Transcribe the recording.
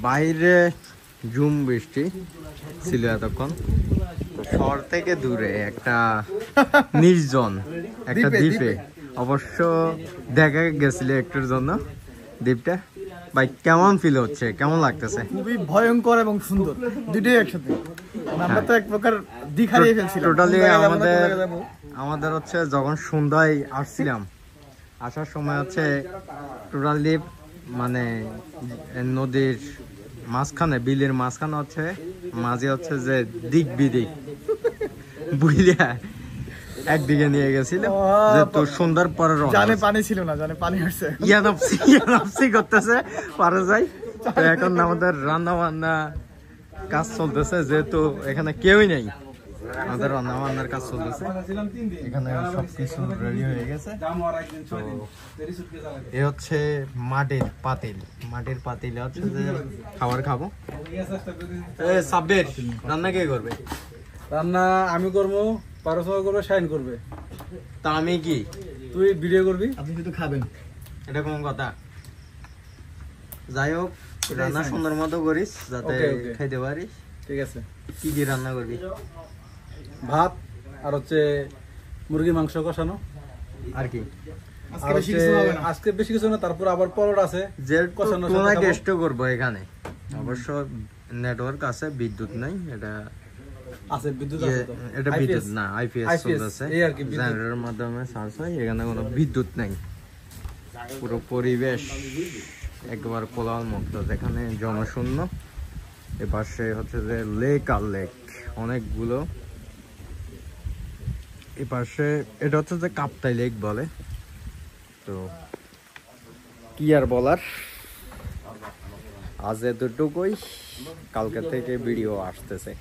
বাইরে ঝুম বৃষ্টি ছিল এতক্ষণ। শহর থেকে দূরে একটা নির্জন একটা দ্বীপে অবশ্য দেখা গেছিল একটুর জন্য দ্বীপটা। ভাই কেমন ফিল হচ্ছে, কেমন লাগতেছে? খুবই ভয়ঙ্কর এবং সুন্দর দুটোই একসাথে। আমরা তো এক প্রকার দিক হারিয়ে ফেলছিলাম। টোটালি আমাদের হচ্ছে যখন সন্ধ্যায় আসছিলাম, আসার সময় হচ্ছে টোটালি মানে নদীর মাঝখানে, বিলের মাঝখানে হচ্ছে মাঝে হচ্ছে যে দিক বিদিক বুঝলিয়া একদিকে নিয়ে গেছিল যে তোর সন্ধ্যার পরে জানে পানি ছিল না, জানে পানি আসছে, ইয়ানাপসি করতেছে পারে যাই। তো এখন আমাদের রান্না বান্না কাজ চলতেছে, যেহেতু এখানে কেউই নেই, আমাদের রান্না বান্নার কাজ চলতেছে। এখানে সবকিছু রেডি হয়ে গেছে। তো এ হচ্ছে মাটির পাতিল, মাটির পাতিলে হচ্ছে যে খাবার খাবো। সাব্বির রান্না কে করবে? রান্না আমি করবো, পারস করবে, শাইন করবে। তা আমি কি? তুই ভিডিও করবি, আপনি শুধু খাবেন। এটা কোন কথা? যাই হোক, রান্না সুন্দর মতো করিস যাতে খাইতে পারিস। ঠিক আছে। কি কি রান্না করবি? ভাত আর হচ্ছে মুরগি মাংস কষানো। আর কি? আজকে বেশি কিছু না, তারপর আবার পরোটা আছে যে তোমরা গেস্ট করবো এখানে। অবশ্য নেটওয়ার্ক আছে, বিদ্যুৎ নাই। এটা আছে বিদ্যুৎ আছে তো, এটা বিদ্যুৎ না, আইপিএস চলতেছে, এই আর কি জেনারেটরের মাধ্যমে চার্জ হয়। এখানে কোনো বিদ্যুৎ নাই, পুরো পরিবেশ একবার কোলাহল মুক্ত, যেখানে জনশূন্য। এপাশে হচ্ছে যে লেক আর লেক অনেকগুলো। এপাশে এটা হচ্ছে যে কাপ্তাই লেক বলে। তো কি আর বলার, আজ এতটুকুই, কালকে থেকে ভিডিও আসতেছে।